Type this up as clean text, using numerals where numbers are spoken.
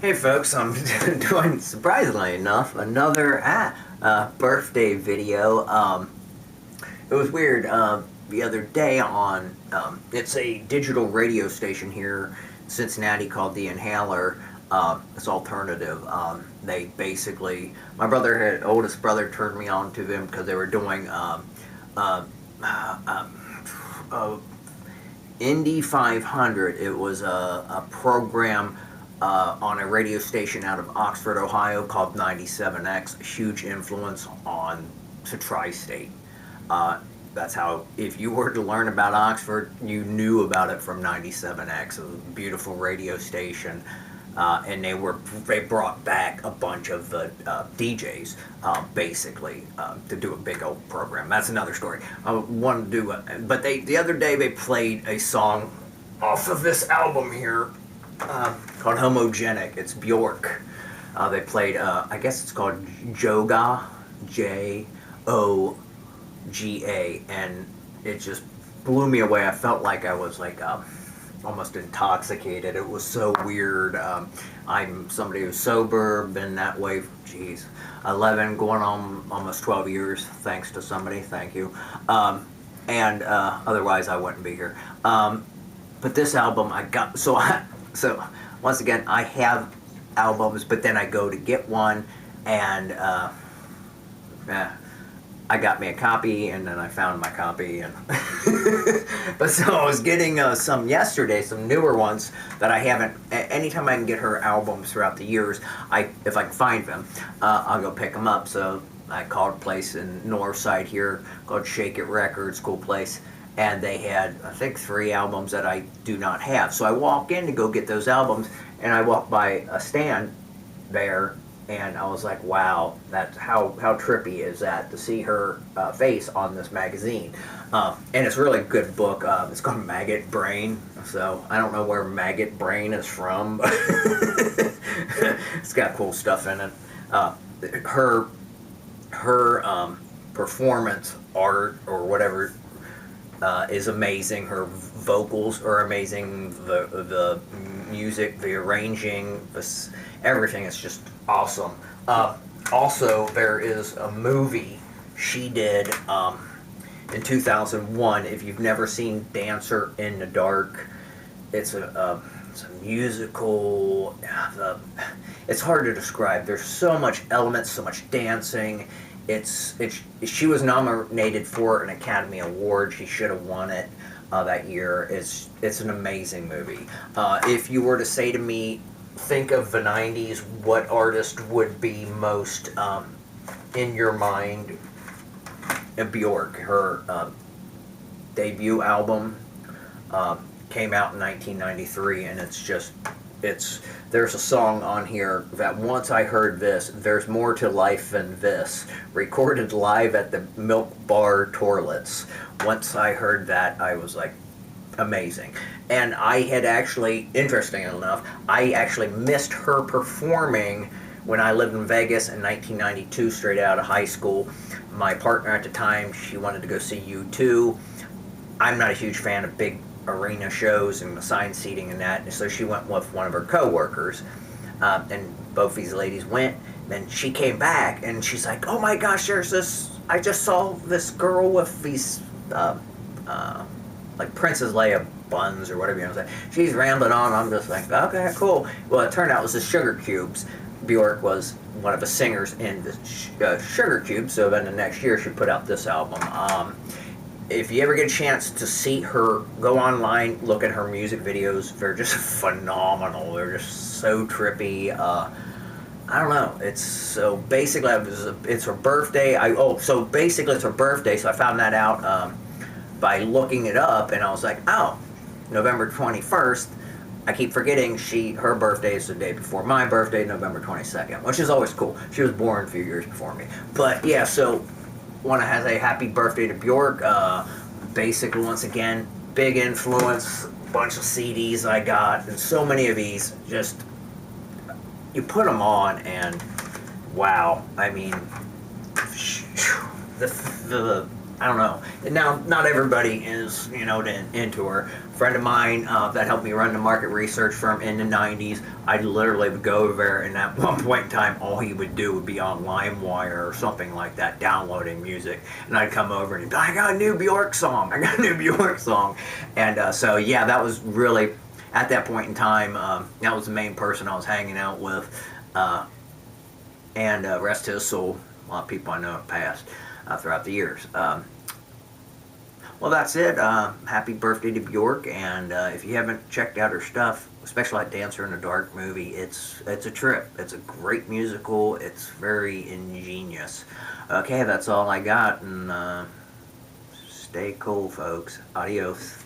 Hey folks, I'm doing, surprisingly enough, another birthday video. It was weird. The other day on, it's a digital radio station here in Cincinnati called The Inhaler. It's alternative. They basically, my oldest brother turned me on to them because they were doing uh, uh, Indy 500. It was a program on a radio station out of Oxford, Ohio called 97X. Huge influence on the tri-state. That's how, if you were to learn about Oxford, you knew about it from 97X. It was a beautiful radio station. And they brought back a bunch of the DJs basically to do a big old program. That's another story. I wanted to do, but the other day they played a song off of this album here called Homogenic. It's Bjork. They played, I guess it's called JOGA, Joga, and it just blew me away. I felt like I was like almost intoxicated. It was so weird. I'm somebody who's sober, been that way for, 11, going on almost 12 years, thanks to somebody, thank you. And otherwise I wouldn't be here. But this album I got, so once again, I have albums, but then I go to get one, and I got me a copy, and then I found my copy, and but so I was getting some yesterday, some newer ones that I haven't. Anytime I can get her albums throughout the years, if I can find them, I'll go pick them up. So I called a place in Northside here called Shake It Records, cool place, and they had, I think, 3 albums that I do not have. So I walk in to go get those albums, and I walk by a stand there, and I was like, wow, that's how trippy is that to see her face on this magazine. And it's really a good book. It's called Maggot Brain, so I don't know where Maggot Brain is from, but it's got cool stuff in it. Her performance art or whatever is amazing. Her vocals are amazing. The music, the arranging, everything is just awesome. Also, there is a movie she did in 2001. If you've never seen Dancer in the Dark, it's a musical. It's hard to describe. There's so much elements, so much dancing. She was nominated for an Academy Award. She should have won it that year. It's an amazing movie. If you were to say to me, think of the 90s, what artist would be most in your mind? Bjork. Her debut album came out in 1993, and there's a song on here that once I heard this, There's More to Life Than This, recorded live at the Milk Bar Toilets. Once I heard that, I was like, amazing. And I had actually, interesting enough, I actually missed her performing when I lived in Vegas in 1992, straight out of high school. My partner at the time, she wanted to go see U2. I'm not a huge fan of big arena shows and assigned seating and that, so she went with one of her co-workers, and both these ladies went. Then she came back and she's like, oh my gosh, there's this, I just saw this girl with these like Princess Leia buns or whatever you want to say. She's rambling on. I'm just like, okay, cool. Well, it turned out it was the Sugar Cubes. Bjork was one of the singers in the Sugar Cubes, so then the next year she put out this album. If you ever get a chance to see her, go online, look at her music videos. They're just phenomenal. They're just so trippy. I don't know. So basically, it's her birthday. So basically it's her birthday, so I found that out by looking it up, and I was like, oh, November 21st. I keep forgetting her birthday is the day before my birthday, November 22nd, which is always cool. She was born a few years before me. But yeah, so want to have a happy birthday to Bjork. Basically, once again, big influence, bunch of CDs I got, and so many of these, just, you put them on, and wow, I mean, the I don't know. And now, not everybody is, into her. A friend of mine that helped me run the market research firm in the 90s, I literally would go over there, and at one point in time, all he would do would be on LimeWire or something like that, downloading music. And I'd come over and he'd be, I got a new Bjork song. I got a new Bjork song. And so, yeah, that was really, at that point in time, that was the main person I was hanging out with. And rest his soul, a lot of people I know have passed throughout the years. Well, that's it. Happy birthday to Bjork, and if you haven't checked out her stuff, especially like Dancer in the Dark movie, it's a trip. It's a great musical. It's very ingenious. Okay, that's all I got, and stay cool, folks. Adios.